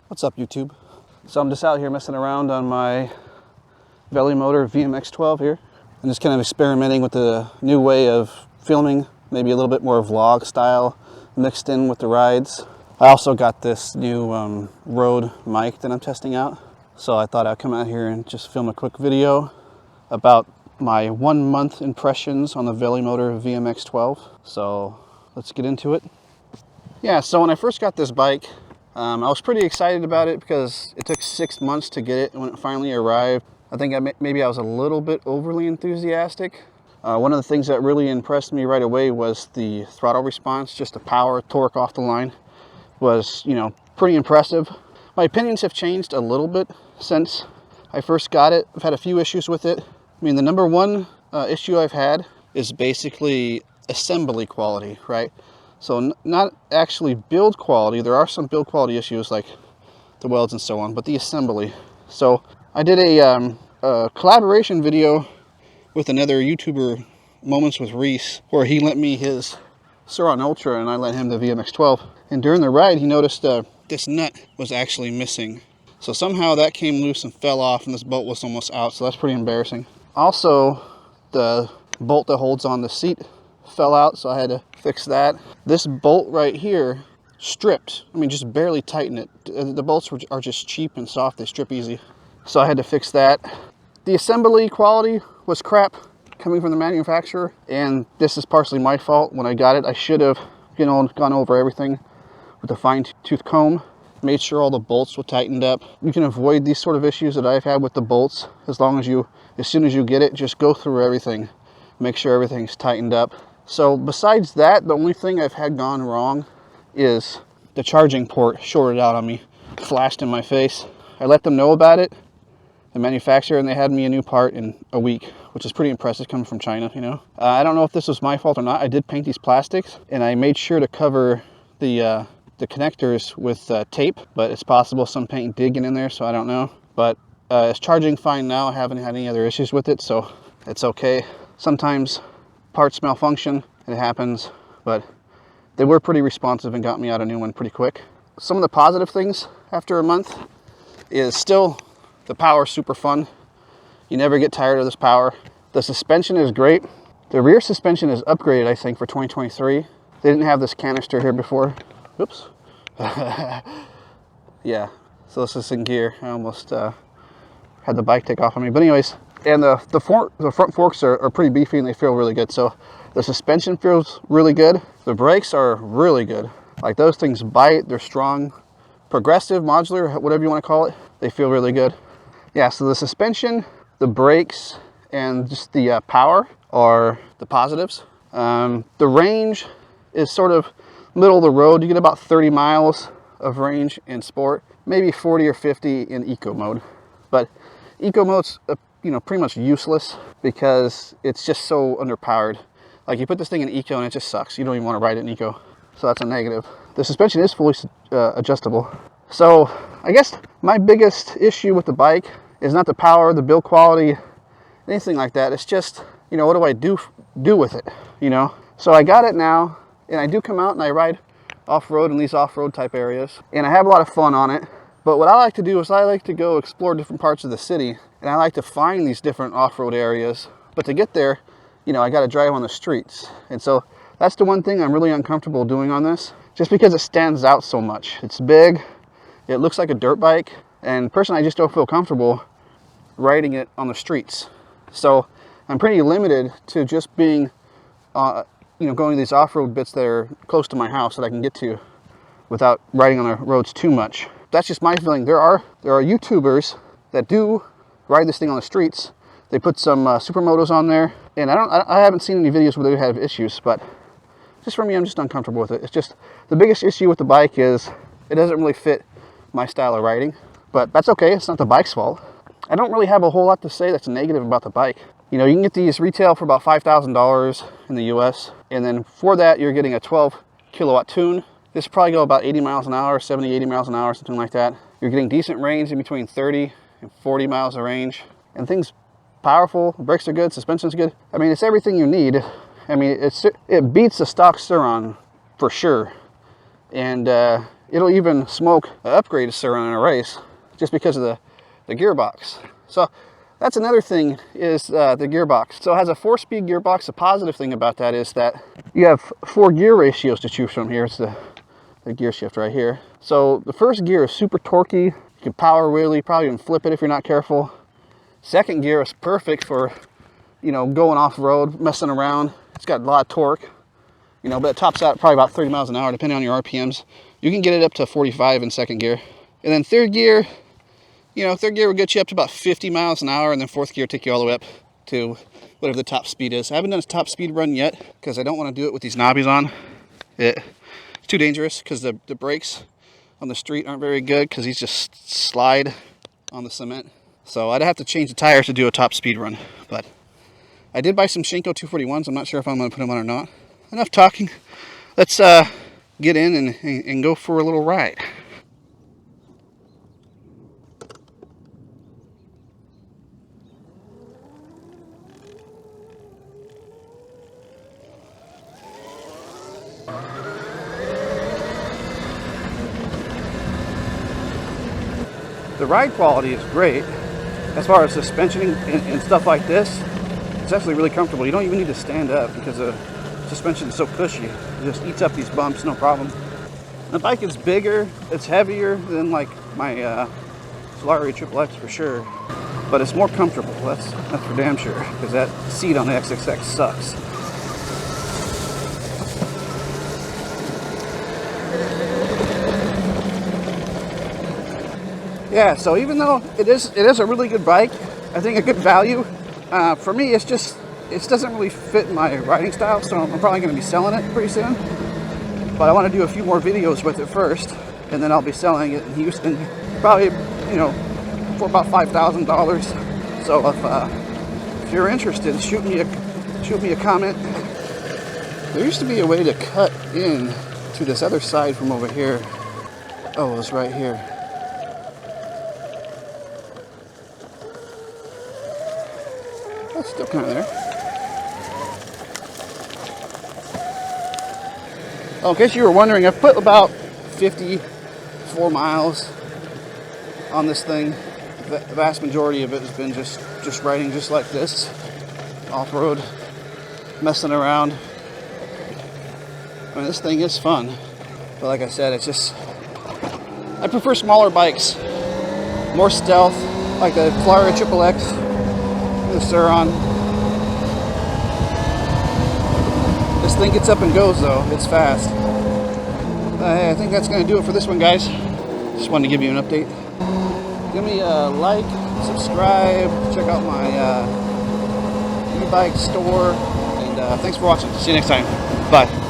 What's up, YouTube? So I'm just out here messing around on my Velimotor VMX12 here. I'm just kind of experimenting with the new way of filming, maybe a little bit more vlog style mixed in with the rides. I also got this new Rode mic that I'm testing out. So I thought I'd come out here and just film a quick video about my 1 month impressions on the Velimotor VMX12. So let's get into it. Yeah, so when I first got this bike, I was pretty excited about it because it took 6 months to get it. When it finally arrived, I think maybe I was a little bit overly enthusiastic. One of the things that really impressed me right away was the throttle response. Just the power, torque off the line was, pretty impressive. My opinions have changed a little bit since I first got it. I've had a few issues with it. I mean, the number one issue I've had is basically assembly quality, right? So not actually build quality. There are some build quality issues like the welds and so on, but the assembly. So I did a collaboration video with another YouTuber, Moments with Reese, where he lent me his Sur-Ron Ultra and I lent him the VMX12. And during the ride, he noticed this nut was actually missing. So somehow that came loose and fell off and this bolt was almost out. So that's pretty embarrassing. Also, the bolt that holds on the seat fell out, so I had to fix that. This bolt right here stripped. I mean, just barely tighten it. The bolts are just cheap and soft. They strip easy. So I had to fix that. The assembly quality was crap coming from the manufacturer, and this is partially my fault. When I got it, I should have, gone over everything with a fine-tooth comb, made sure all the bolts were tightened up. You can avoid these sort of issues that I've had with the bolts as soon as you get it, just go through everything, make sure everything's tightened up. So besides that, the only thing I've had gone wrong is the charging port shorted out on me, flashed in my face. I let them know about it, the manufacturer, and they had me a new part in a week, which is pretty impressive coming from China, I don't know if this was my fault or not. I did paint these plastics, and I made sure to cover the connectors with tape, but it's possible some paint did get in there, so I don't know. But it's charging fine now. I haven't had any other issues with it, so it's okay. Sometimes parts malfunction, it happens, but they were pretty responsive and got me out a new one pretty quick. Some of the positive things after a month is still the power super fun. You never get tired of this power. The suspension is great. The rear suspension is upgraded, I think, for 2023. They didn't have this canister here before. Oops. Yeah, so this is in gear. I almost had the bike take off on me, but anyways. And the front forks are pretty beefy and they feel really good. So the suspension feels really good. The brakes are really good. Like, those things bite, they're strong. Progressive, modular, whatever you want to call it, they feel really good. Yeah, so the suspension, the brakes, and just the power are the positives. The range is sort of middle of the road. You get about 30 miles of range in sport, maybe 40 or 50 in eco mode. But eco mode's pretty much useless because it's just so underpowered. Like, you put this thing in eco and it just sucks. You don't even want to ride it in eco. So that's a negative. The suspension is fully adjustable. So I guess my biggest issue with the bike is not the power, the build quality, anything like that. It's just, what do I do with it, So I got it now, and I do come out and I ride off-road in these off-road type areas, and I have a lot of fun on it. But what I like to do is I like to go explore different parts of the city, and I like to find these different off-road areas. But to get there, I got to drive on the streets. And so that's the one thing I'm really uncomfortable doing on this, just because it stands out so much. It's big, it looks like a dirt bike, and personally I just don't feel comfortable riding it on the streets. So I'm pretty limited to just being, going to these off-road bits that are close to my house that I can get to without riding on the roads too much. That's just my feeling. There are YouTubers that do ride this thing on the streets. They put some supermotos on there, and I haven't seen any videos where they have issues, but just for me, I'm just uncomfortable with it. It's just, the biggest issue with the bike is it doesn't really fit my style of riding, but that's okay. It's not the bike's fault. I don't really have a whole lot to say that's negative about the bike. You can get these retail for about $5,000 in the US, and then for that, you're getting a 12 kilowatt tune. This will probably go about 80 miles an hour, 70, 80 miles an hour, something like that. You're getting decent range in between 30 and 40 miles of range. And things powerful, brakes are good, suspension's good. I mean, it's everything you need. I mean, it beats the stock Sur-Ron for sure. And it'll even smoke an upgrade Sur-Ron in a race just because of the gearbox. So that's another thing is the gearbox. So it has a 4-speed gearbox. The positive thing about that is that you have 4 gear ratios to choose from. Here's the gear shift right here. So the first gear is super torquey. You can power wheelie, probably even flip it if you're not careful. Second gear is perfect for, you know, going off road, messing around. It's got a lot of torque, you know, but it tops out at probably about 30 miles an hour depending on your RPMs. You can get it up to 45 in second gear. And then third gear, you know, third gear will get you up to about 50 miles an hour, and then fourth gear will take you all the way up to whatever the top speed is. I haven't done a top speed run yet because I don't want to do it with these knobbies on. It's too dangerous because the brakes on the street aren't very good because these just slide on the cement. So I'd have to change the tires to do a top speed run. But I did buy some Shinko 241s. I'm not sure if I'm going to put them on or not. Enough talking. Let's get in and go for a little ride. The ride quality is great. As far as suspension and stuff like this, it's actually really comfortable. You don't even need to stand up because the suspension is so cushy. It just eats up these bumps, no problem. The bike is bigger, it's heavier than like my Solari XXX for sure, but it's more comfortable. That's for damn sure, because that seat on the XXX sucks. Yeah, so even though it is a really good bike, I think a good value, for me it doesn't really fit my riding style, so I'm probably going to be selling it pretty soon. But I want to do a few more videos with it first, and then I'll be selling it in Houston, probably, you know, for about $5,000. So if you're interested, shoot me a comment. There used to be a way to cut in to this other side from over here. Oh, it's right here. That's still kind of there. Oh, in case you were wondering, I've put about 54 miles on this thing. The vast majority of it has been just riding just like this, off-road, messing around. I mean, this thing is fun, but like I said, it's just, I prefer smaller bikes, more stealth, like the Solari XXX. The Sur-Ron. This thing gets up and goes though, it's fast. Hey, I think that's going to do it for this one, guys. Just wanted to give you an update. Give me a like, subscribe, check out my e-bike store, and thanks for watching. See you next time. Bye.